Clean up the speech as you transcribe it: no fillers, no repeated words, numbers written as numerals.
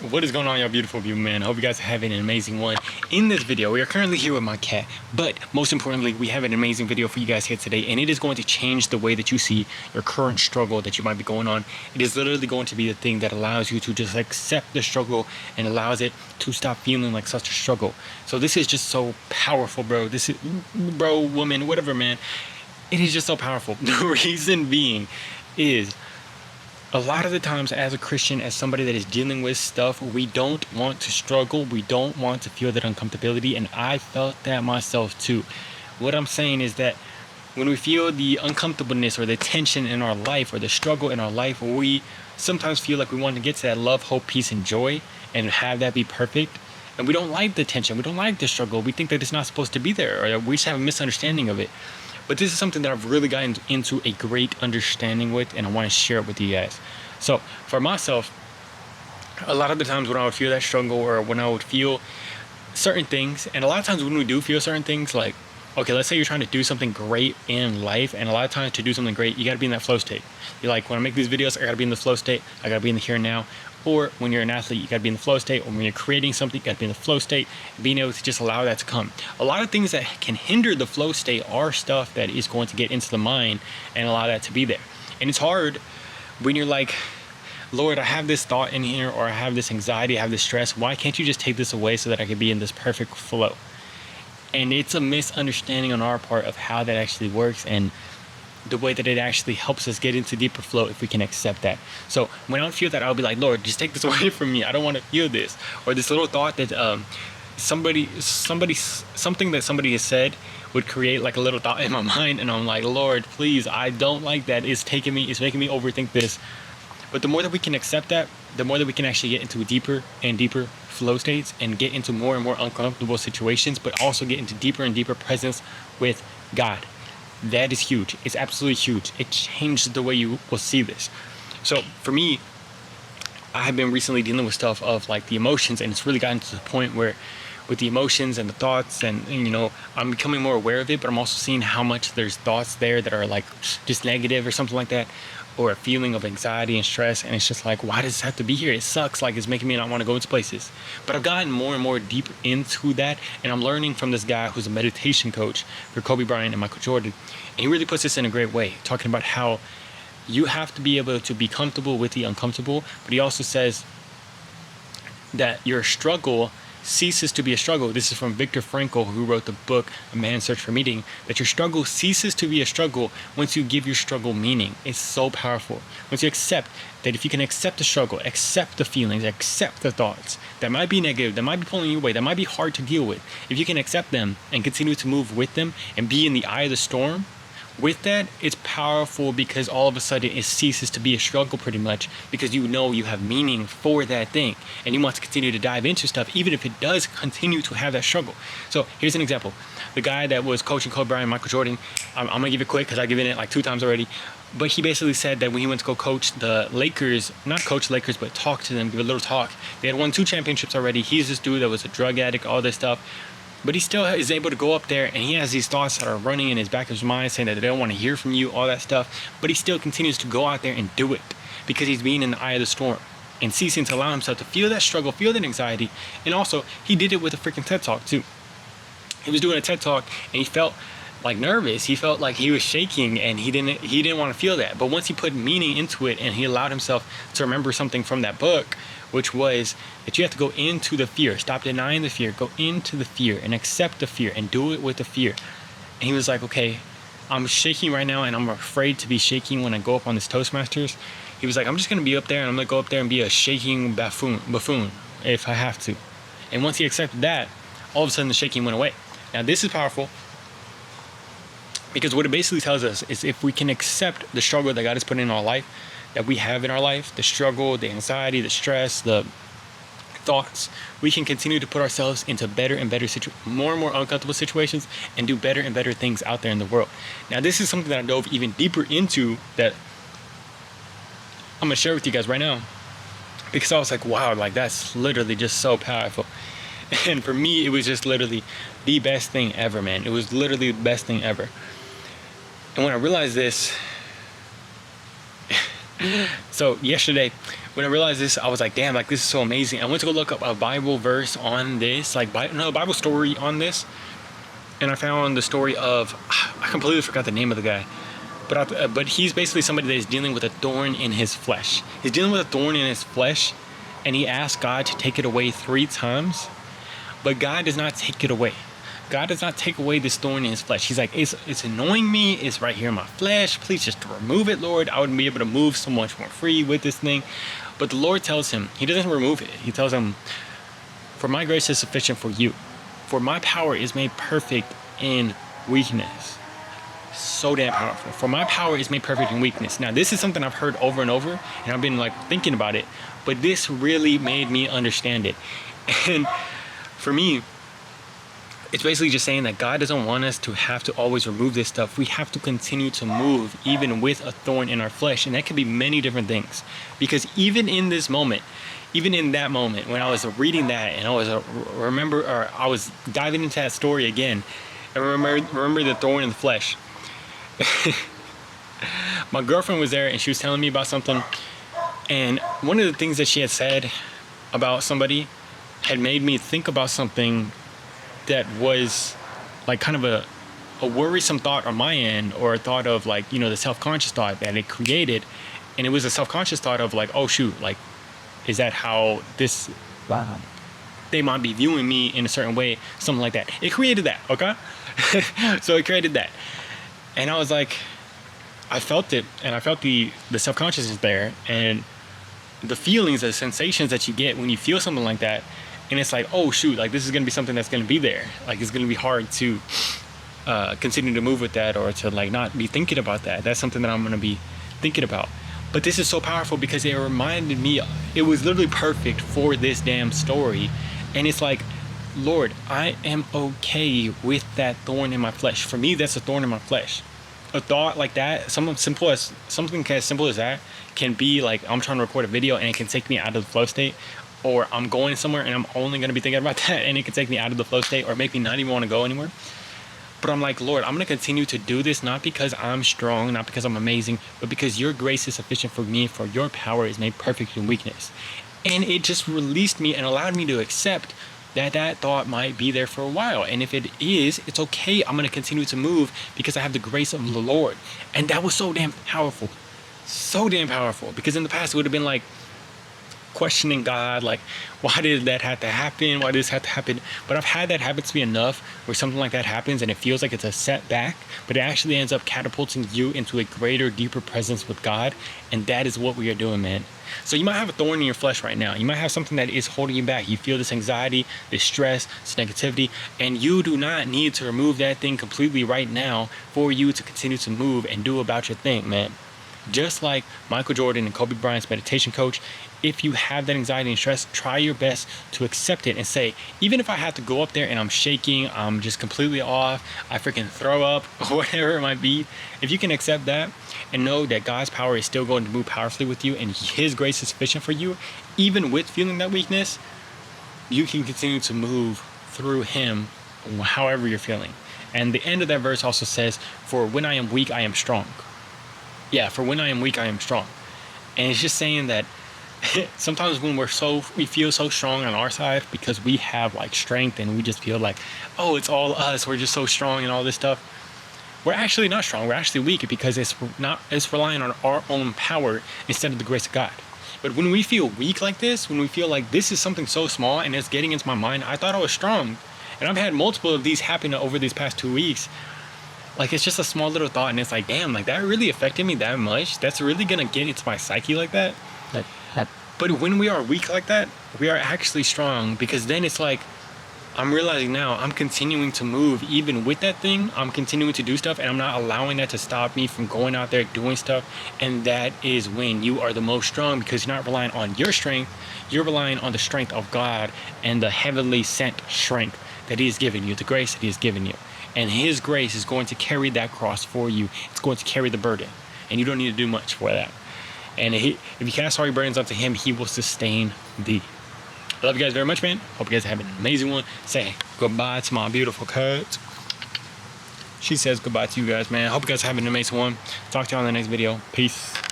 What is going on, y'all beautiful people, man? I hope you guys are having an amazing one. In this video, we are currently here with my cat, but most importantly, we have an amazing video for you guys here today, and it is going to change the way that you see your current struggle that you might be going on. It is literally going to be the thing that allows you to just accept the struggle and allows it to stop feeling like such a struggle. So this is just so powerful, bro. This is, bro, woman, whatever, man. It is just so powerful. The reason being is, a lot of the times as a Christian, as somebody that is dealing with stuff, we don't want to struggle. We don't want to feel that uncomfortability. And I felt that myself too. What I'm saying is that when we feel the uncomfortableness or the tension in our life or the struggle in our life, we sometimes feel like we want to get to that love, hope, peace, and joy and have that be perfect. And we don't like the tension. We don't like the struggle. We think that it's not supposed to be there, or we just have a misunderstanding of it. But this is something that I've really gotten into a great understanding with, and I want to share it with you guys. So for myself, a lot of the times when I would feel that struggle or when I would feel certain things, and a lot of times when we do feel certain things, like, okay, let's say you're trying to do something great in life, and a lot of times to do something great, you got to be in that flow state. You're like, when I make these videos, I got to be in the flow state. I got to be in the here and now. Or when you're an athlete, you got to be in the flow state. Or when you're creating something, you got to be in the flow state. Being able to just allow that to come. A lot of things that can hinder the flow state are stuff that is going to get into the mind and allow that to be there. And it's hard when you're like, Lord, I have this thought in here, or I have this anxiety, I have this stress. Why can't you just take this away so that I can be in this perfect flow? And it's a misunderstanding on our part of how that actually works and the way that it actually helps us get into deeper flow if we can accept that. So when I feel that, I'll be like, Lord, just take this away from me. I don't want to feel this. Or this little thought that something that somebody has said would create like a little thought in my mind, and I'm like, Lord, please, I don't like that. It's making me overthink this. But the more that we can accept that, the more that we can actually get into deeper and deeper flow states and get into more and more uncomfortable situations, but also get into deeper and deeper presence with God. That is huge. It's absolutely huge. It changes the way you will see this. So for me, I have been recently dealing with stuff of like the emotions, and it's really gotten to the point where with the emotions and the thoughts and you know, I'm becoming more aware of it, but I'm also seeing how much there's thoughts there that are like just negative or something like that, or a feeling of anxiety and stress, and it's just like, why does this have to be here? It sucks. Like, it's making me not want to go into places. But I've gotten more and more deep into that, and I'm learning from this guy who's a meditation coach for Kobe Bryant and Michael Jordan, and he really puts this in a great way, talking about how you have to be able to be comfortable with the uncomfortable, but he also says that your struggle ceases to be a struggle. This is from Viktor Frankl, who wrote the book A Man's Search for Meaning, that your struggle ceases to be a struggle once you give your struggle meaning. It's so powerful. Once you accept that, if you can accept the struggle, accept the feelings, accept the thoughts that might be negative, that might be pulling you away, that might be hard to deal with, if you can accept them and continue to move with them and be in the eye of the storm, with that, it's powerful, because all of a sudden it ceases to be a struggle pretty much, because you know you have meaning for that thing and you want to continue to dive into stuff even if it does continue to have that struggle. So here's an example. The guy that was coaching Kobe Bryant, Michael Jordan, I'm gonna give it quick because I've given it like 2 times already, but he basically said that when he went to go coach the Lakers, not coach the Lakers, but talk to them, give a little talk, they had won 2 championships already. He's this dude that was a drug addict, all this stuff, but he still is able to go up there, and he has these thoughts that are running in his back of his mind saying that they don't want to hear from you, all that stuff. But he still continues to go out there and do it because he's being in the eye of the storm and ceasing to allow himself to feel that struggle, feel that anxiety. And also, he did it with a freaking TED Talk too. He was doing a TED Talk and he felt like nervous. He felt like he was shaking, and he didn't want to feel that. But once he put meaning into it and he allowed himself to remember something from that book, which was that you have to go into the fear, stop denying the fear, go into the fear and accept the fear and do it with the fear. And he was like, okay, I'm shaking right now and I'm afraid to be shaking when I go up on this Toastmasters. He was like, I'm just going to be up there and I'm going to go up there and be a shaking buffoon if I have to. And once he accepted that, all of a sudden the shaking went away. Now this is powerful, because what it basically tells us is if we can accept the struggle that God has put in our life, that we have in our life, the struggle, the anxiety, the stress, the thoughts, we can continue to put ourselves into better and better more and more uncomfortable situations and do better and better things out there in the world. Now, this is something that I dove even deeper into that I'm gonna share with you guys right now, because I was like, wow, like that's literally just so powerful. And for me, it was just literally the best thing ever, man. It was literally the best thing ever. And when I realized this, so yesterday when I realized this, I was like, damn, like this is so amazing. I went to go look up a Bible verse on this, like Bible story on this, and I found the story of, I completely forgot the name of the guy, but he's basically somebody that is dealing with a thorn in his flesh. He's dealing with a thorn in his flesh, and he asked God to take it away 3 times, but God does not take it away. God does not take away this thorn in his flesh. He's like, it's annoying me. It's right here in my flesh. Please just remove it, Lord. I would be able to move so much more free with this thing. But the Lord tells him, he doesn't remove it. He tells him, for my grace is sufficient for you. For my power is made perfect in weakness. So damn powerful. For my power is made perfect in weakness. Now, this is something I've heard over and over, and I've been like thinking about it, but this really made me understand it. And for me, it's basically just saying that God doesn't want us to have to always remove this stuff. We have to continue to move even with a thorn in our flesh. And that could be many different things. Because even in this moment, even in that moment when I was reading that and I was diving into that story again, and remember the thorn in the flesh. My girlfriend was there and she was telling me about something. And one of the things that she had said about somebody had made me think about something that was like kind of a worrisome thought on my end, or a thought of like, you know, the self-conscious thought that it created. And it was a self-conscious thought of like, oh shoot, like, is that how this, they might be viewing me in a certain way, something like that. It created that, okay? So it created that. And I was like, I felt it, and I felt the self-consciousness there, and the feelings, the sensations that you get when you feel something like that. And it's like, oh shoot, like this is gonna be something that's gonna be there. Like it's gonna be hard to continue to move with that, or to like not be thinking about that. That's something that I'm gonna be thinking about. But this is so powerful because it reminded me, it was literally perfect for this damn story. And it's like, Lord, I am okay with that thorn in my flesh. For me, that's a thorn in my flesh. A thought like that, something as simple as that, can be like, I'm trying to record a video and it can take me out of the flow state. Or I'm going somewhere and I'm only going to be thinking about that, and it can take me out of the flow state or make me not even want to go anywhere. But I'm like, Lord, I'm going to continue to do this, not because I'm strong, not because I'm amazing, but because your grace is sufficient for me, for your power is made perfect in weakness. And it just released me and allowed me to accept that thought might be there for a while. And if it is, it's okay. I'm going to continue to move because I have the grace of the Lord. And that was so damn powerful. So damn powerful. Because in the past, it would have been like, questioning God, like, why did that have to happen? Why did this have to happen? But I've had that happen to me enough where something like that happens and it feels like it's a setback, but it actually ends up catapulting you into a greater, deeper presence with God. And that is what we are doing, man. So you might have a thorn in your flesh right now. You might have something that is holding you back. You feel this anxiety, this stress, this negativity, and you do not need to remove that thing completely right now for you to continue to move and do about your thing, man. Just like Michael Jordan and Kobe Bryant's meditation coach, if you have that anxiety and stress, try your best to accept it and say, even if I have to go up there and I'm shaking, I'm just completely off, I freaking throw up, or whatever it might be, if you can accept that and know that God's power is still going to move powerfully with you and his grace is sufficient for you, even with feeling that weakness, you can continue to move through him however you're feeling. And the end of that verse also says, for when I am weak, I am strong. Yeah, for when I am weak, I am strong. And it's just saying that sometimes when we feel so strong on our side because we have like strength and we just feel like, oh, it's all us, we're just so strong and all this stuff. We're actually not strong, we're actually weak because it's relying on our own power instead of the grace of God. But when we feel weak like this, when we feel like this is something so small and it's getting into my mind, I thought I was strong. And I've had multiple of these happen over these past 2 weeks. Like, it's just a small little thought and it's like, damn, like that really affected me that much? That's really gonna get into my psyche like that? But when we are weak like that, we are actually strong, because then it's like, I'm realizing now I'm continuing to move even with that thing. I'm continuing to do stuff and I'm not allowing that to stop me from going out there doing stuff. And that is when you are the most strong, because you're not relying on your strength, you're relying on the strength of God and the heavenly sent strength that he has given you, the grace that he has given you. And his grace is going to carry that cross for you. It's going to carry the burden. And you don't need to do much for that. And if you cast all your burdens onto him, he will sustain thee. I love you guys very much, man. Hope you guys have an amazing one. Say goodbye to my beautiful cat. She says goodbye to you guys, man. Hope you guys have an amazing one. Talk to you on the next video. Peace.